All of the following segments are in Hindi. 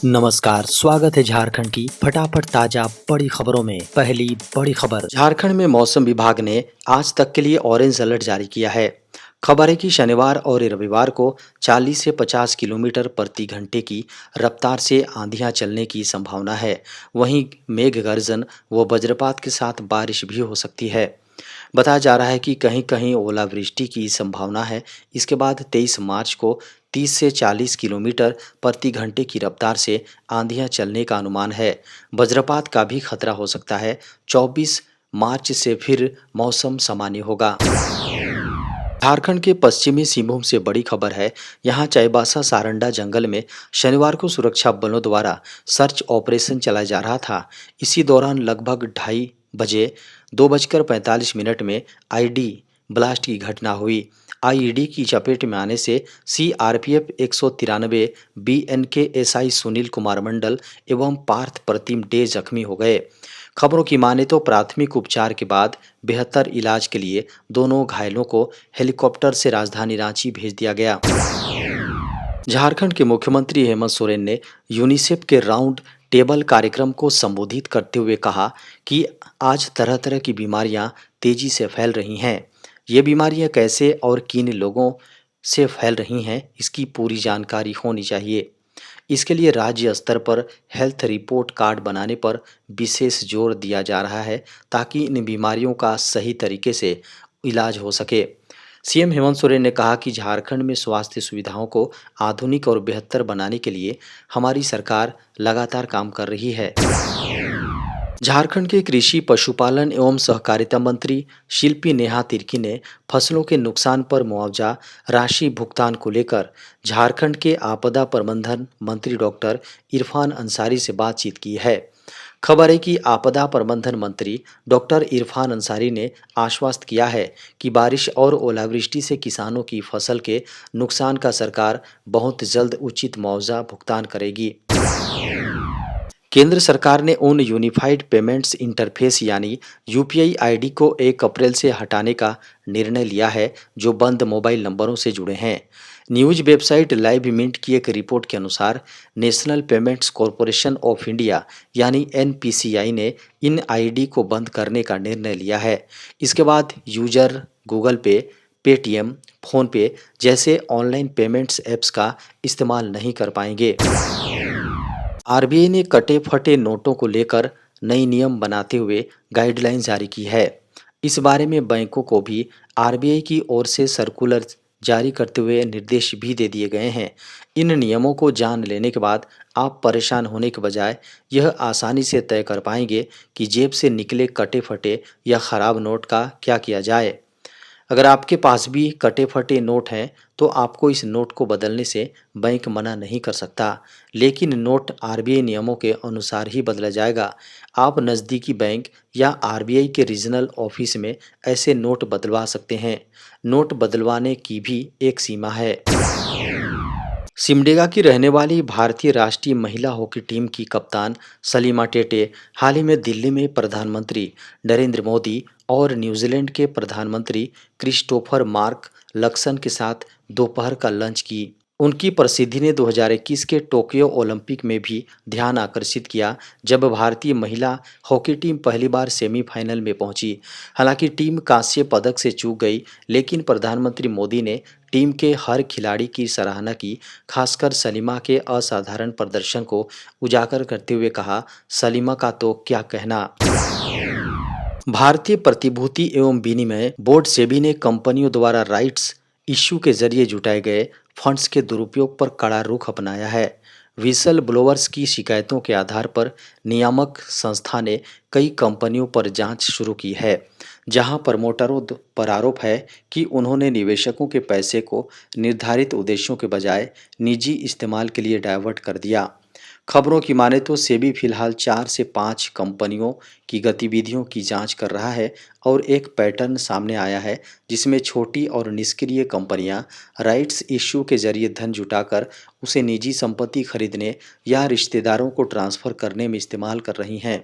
नमस्कार, स्वागत है झारखंड की फटाफट ताजा बड़ी खबरों में। पहली बड़ी खबर, झारखंड में मौसम विभाग ने आज तक के लिए ऑरेंज अलर्ट जारी किया है। खबर है कि शनिवार और रविवार को 40 से 50 किलोमीटर प्रति घंटे की रफ्तार से आंधियां चलने की संभावना है। वहीं मेघ गर्जन व वज्रपात के साथ बारिश भी हो सकती है। बताया जा रहा है कि कहीं-कहीं ओलावृष्टि की संभावना है। इसके बाद 23 मार्च को 30 से 40 किलोमीटर प्रति घंटे की रफ्तार से आंधियां चलने का अनुमान है। वज्रपात का भी खतरा हो सकता है। 24 मार्च से फिर मौसम सामान्य होगा। झारखंड के पश्चिमी सिंहभूम से बड़ी खबर है। यहां चाईबासा सारंडा जंगल में शनिवार को सुरक्षा बलों द्वारा सर्च ऑपरेशन चलाया जा रहा था। इसी दौरान लगभग 2:30 बजे 2:45 में आईडी ब्लास्ट की घटना हुई। आईईडी की चपेट में आने से CRPF 193 BNK SI Sunil Kumar Mandal एवं पार्थ प्रतिम डे जख्मी हो गए। खबरों की माने तो प्राथमिक उपचार के बाद बेहतर इलाज के लिए दोनों घायलों को हेलीकॉप्टर से राजधानी रांची भेज दिया गया। झारखंड के मुख्यमंत्री हेमंत सोरेन ने यूनिसेफ के राउंड टेबल कार्यक्रम को संबोधित करते हुए कहा कि आज तरह तरह की बीमारियां तेजी से फैल रही हैं। ये बीमारियां कैसे और किन लोगों से फैल रही हैं, इसकी पूरी जानकारी होनी चाहिए। इसके लिए राज्य स्तर पर हेल्थ रिपोर्ट कार्ड बनाने पर विशेष जोर दिया जा रहा है, ताकि इन बीमारियों का सही तरीके से इलाज हो सके। सीएम हेमंत सोरेन ने कहा कि झारखंड में स्वास्थ्य सुविधाओं को आधुनिक और बेहतर बनाने के लिए हमारी सरकार लगातार काम कर रही है। झारखंड के कृषि पशुपालन एवं सहकारिता मंत्री शिल्पी नेहा तिर्की ने फसलों के नुकसान पर मुआवजा राशि भुगतान को लेकर झारखंड के आपदा प्रबंधन मंत्री डॉक्टर इरफान अंसारी से बातचीत की है। खबर है कि आपदा प्रबंधन मंत्री डॉक्टर इरफान अंसारी ने आश्वस्त किया है कि बारिश और ओलावृष्टि से किसानों की फसल के नुकसान का सरकार बहुत जल्द उचित मुआवजा भुगतान करेगी। केंद्र सरकार ने उन यूनिफाइड पेमेंट्स इंटरफेस यानी यूपीआई आईडी को 1 अप्रैल से हटाने का निर्णय लिया है, जो बंद मोबाइल नंबरों से जुड़े हैं। न्यूज वेबसाइट लाइव मिंट की एक रिपोर्ट के अनुसार national payments corporation of India यानी एनपीसीआई ने इन आईडी को बंद करने का निर्णय लिया है। इसके बाद यूजर गूगल पे, पेटीएम, फोन पे जैसे ऑनलाइन पेमेंट्स ऐप्स का इस्तेमाल नहीं कर पाएंगे। आरबीआई ने कटे फटे नोटों को लेकर नई नियम बनाते हुए गाइडलाइन जारी की है। इस बारे में बैंकों को भी आरबीआई की ओर से सर्कुलर जारी करते हुए निर्देश भी दे दिए गए हैं। इन नियमों को जान लेने के बाद आप परेशान होने के बजाय यह आसानी से तय कर पाएंगे कि जेब से निकले कटे फटे या खराब नोट का क्या किया जाए। अगर आपके पास भी कटे फटे नोट हैं तो आपको इस नोट को बदलने से बैंक मना नहीं कर सकता, लेकिन नोट आरबीआई नियमों के अनुसार ही बदला जाएगा। आप नज़दीकी बैंक या आरबीआई के रीजनल ऑफिस में ऐसे नोट बदलवा सकते हैं। नोट बदलवाने की भी एक सीमा है। सिमडेगा की रहने वाली भारतीय राष्ट्रीय महिला हॉकी टीम की कप्तान सलीमा टेटे हाल ही में दिल्ली में प्रधानमंत्री नरेंद्र मोदी और न्यूजीलैंड के प्रधानमंत्री क्रिस्टोफर मार्क लक्सन के साथ दोपहर का लंच की। उनकी प्रसिद्धि ने 2021 के टोक्यो ओलंपिक में भी ध्यान आकर्षित किया, जब भारतीय महिला हॉकी टीम पहली बार सेमीफाइनल में पहुंची। हालांकि टीम कांस्य पदक से चूक गई, लेकिन प्रधानमंत्री मोदी ने टीम के हर खिलाड़ी की सराहना की, खासकर सलीमा के असाधारण प्रदर्शन को उजागर करते हुए कहा, सलीमा का तो क्या कहना। भारतीय प्रतिभूति एवं विनिमय बोर्ड सेबी ने कंपनियों द्वारा राइट्स इश्यू के जरिए जुटाए गए फंड्स के दुरुपयोग पर कड़ा रुख अपनाया है। विसल ब्लोअर्स की शिकायतों के आधार पर नियामक संस्था ने कई कंपनियों पर जांच शुरू की है, जहां प्रमोटरों पर आरोप है कि उन्होंने निवेशकों के पैसे को निर्धारित उद्देश्यों के बजाय निजी इस्तेमाल के लिए डायवर्ट कर दिया। खबरों की माने तो सेबी फिलहाल 4 से 5 कंपनियों की गतिविधियों की जांच कर रहा है और एक पैटर्न सामने आया है, जिसमें छोटी और निष्क्रिय कंपनियां राइट्स इश्यू के जरिए धन जुटाकर उसे निजी संपत्ति खरीदने या रिश्तेदारों को ट्रांसफर करने में इस्तेमाल कर रही हैं।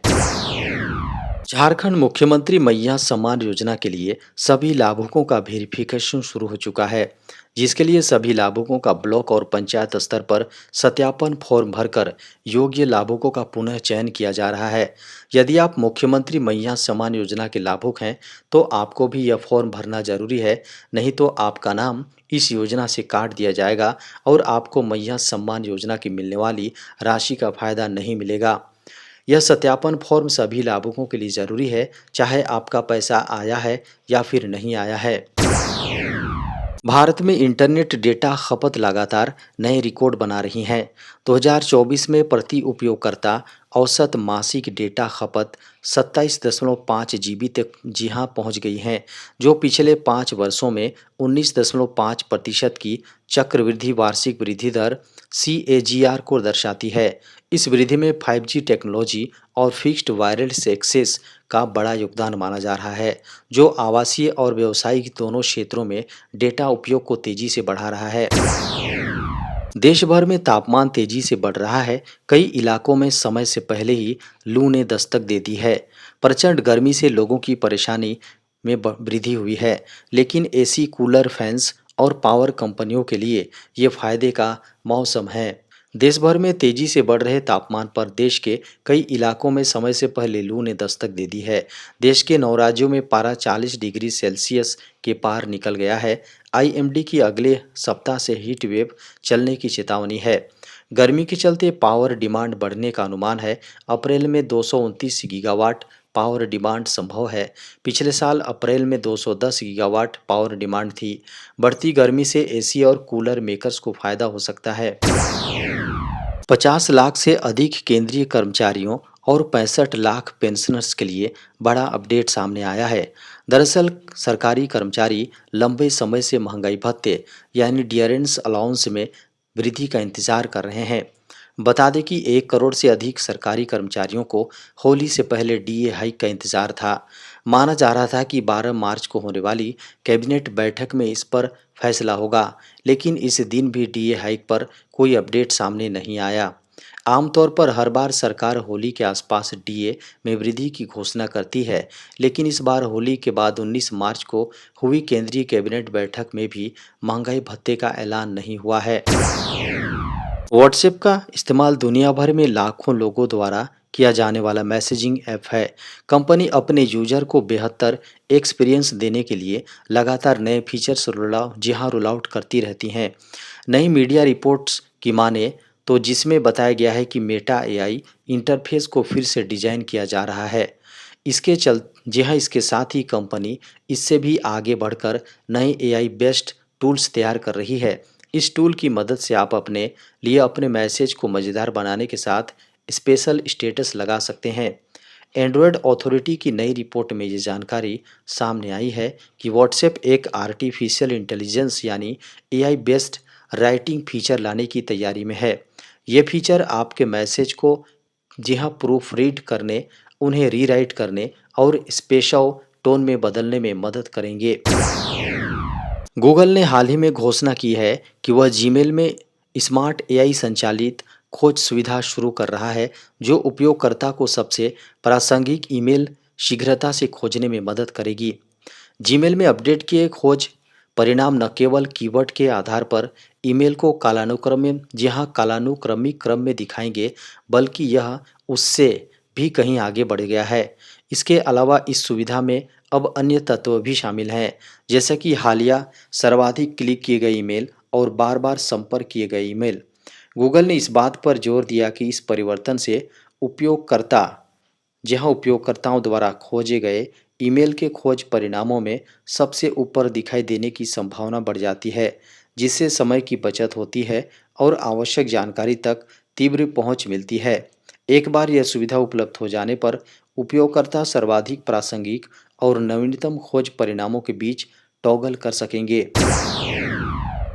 झारखंड मुख्यमंत्री मैया सम्मान योजना के लिए सभी लाभुकों का वेरिफिकेशन शुरू हो चुका है। जिसके लिए सभी लाभुकों का ब्लॉक और पंचायत स्तर पर सत्यापन फॉर्म भरकर योग्य लाभुकों का पुनः चयन किया जा रहा है। यदि आप मुख्यमंत्री मैया सम्मान योजना के लाभुक हैं तो आपको भी यह फॉर्म भरना जरूरी है, नहीं तो आपका नाम इस योजना से काट दिया जाएगा और आपको मैया सम्मान योजना की मिलने वाली राशि का फायदा नहीं मिलेगा। यह सत्यापन फॉर्म सभी लाभुकों के लिए जरूरी है, चाहे आपका पैसा आया है या फिर नहीं आया है। भारत में इंटरनेट डेटा खपत लगातार नए रिकॉर्ड बना रही है। 2024 में प्रति उपयोगकर्ता औसत मासिक डेटा खपत 27.5 जीबी तक जी हां पहुंच गई है, जो पिछले 5 वर्षों में 19.5% की चक्रवृद्धि वार्षिक वृद्धि दर CAGR को दर्शाती है। इस वृद्धि में 5G टेक्नोलॉजी और फिक्स्ड वायरलेस एक्सेस का बड़ा योगदान माना जा रहा है, जो आवासीय और व्यावसायिक दोनों क्षेत्रों में डेटा उपयोग को तेजी से बढ़ा रहा है। देश भर में तापमान तेजी से बढ़ रहा है। कई इलाकों में समय से पहले ही लू ने दस्तक दे दी है। प्रचंड गर्मी से लोगों की परेशानी में वृद्धि हुई है, लेकिन एसी, कूलर, फैंस और पावर कंपनियों के लिए ये फायदे का मौसम है। देश भर में तेजी से बढ़ रहे तापमान पर देश के कई इलाकों में समय से पहले लू ने दस्तक दे दी है। देश के 9 राज्यों में पारा 40 डिग्री सेल्सियस के पार निकल गया है। IMD की अगले सप्ताह से हीट वेव चलने की चेतावनी है। गर्मी के चलते पावर डिमांड बढ़ने का अनुमान है। अप्रैल में 229 गीगावाट पावर डिमांड संभव है। पिछले साल अप्रैल में 210 गीगावाट पावर डिमांड थी। बढ़ती गर्मी से एसी और कूलर मेकर्स को फायदा हो सकता है। 50 लाख से अधिक केंद्रीय कर्मचारियों और 65 लाख पेंशनर्स के लिए बड़ा अपडेट सामने आया है। दरअसल सरकारी कर्मचारी लंबे समय से महंगाई भत्ते यानी डियरेंस अलाउंस में वृद्धि का इंतजार कर रहे हैं। बता दें कि 1 करोड़ से अधिक सरकारी कर्मचारियों को होली से पहले DA हाइक का इंतजार था। माना जा रहा था कि 12 मार्च को होने वाली कैबिनेट बैठक में इस पर फैसला होगा, लेकिन इस दिन भी DA हाइक पर कोई अपडेट सामने नहीं आया। आमतौर पर हर बार सरकार होली के आसपास DA में वृद्धि की घोषणा करती है, लेकिन इस बार होली के बाद 19 मार्च को हुई केंद्रीय कैबिनेट बैठक में भी महंगाई भत्ते का ऐलान नहीं हुआ है। व्हाट्सएप का इस्तेमाल दुनिया भर में लाखों लोगों द्वारा किया जाने वाला मैसेजिंग ऐप है। कंपनी अपने यूजर को बेहतर एक्सपीरियंस देने के लिए लगातार नए फीचर्स रोल आउट करती रहती हैं। नई मीडिया रिपोर्ट्स की माने तो जिसमें बताया गया है कि मेटा AI इंटरफेस को फिर से डिजाइन किया जा रहा है। इसके साथ ही कंपनी इससे भी आगे बढ़कर नए AI बेस्ड टूल्स तैयार कर रही है। इस टूल की मदद से आप अपने लिए अपने मैसेज को मज़ेदार बनाने के साथ स्पेशल स्टेटस लगा सकते हैं। एंड्रॉयड अथॉरिटी की नई रिपोर्ट में ये जानकारी सामने आई है कि व्हाट्सएप एक आर्टिफिशियल इंटेलिजेंस यानी AI बेस्ड राइटिंग फीचर लाने की तैयारी में है। ये फीचर आपके मैसेज को प्रूफ रीड करने, उन्हें रीराइट करने और स्पेशल टोन में बदलने में मदद करेंगे। गूगल ने हाल ही में घोषणा की है कि वह जीमेल में स्मार्ट AI संचालित खोज सुविधा शुरू कर रहा है, जो उपयोगकर्ता को सबसे प्रासंगिक ईमेल शीघ्रता से खोजने में मदद करेगी। जीमेल में अपडेट किए खोज परिणाम न केवल कीवर्ड के आधार पर ईमेल को कालानुक्रमिक क्रम में दिखाएंगे, बल्कि यह उससे भी कहीं आगे बढ़ गया है। इसके अलावा इस सुविधा में अब अन्य तत्व भी शामिल हैं, जैसे कि हालिया सर्वाधिक क्लिक किए गए ईमेल और बार-बार संपर्क किए गए ईमेल। गूगल ने इस बात पर जोर दिया कि इस परिवर्तन से उपयोगकर्ताओं द्वारा खोजे गए ईमेल के खोज परिणामों में सबसे ऊपर दिखाई देने की संभावना बढ़ जाती है, जिससे समय की बचत होती है और आवश्यक जानकारी तक तीव्र पहुंच मिलती है। एक बार यह सुविधा उपलब्ध हो जाने पर उपयोगकर्ता सर्वाधिक प्रासंगिक और नवीनतम खोज परिणामों के बीच टॉगल कर सकेंगे।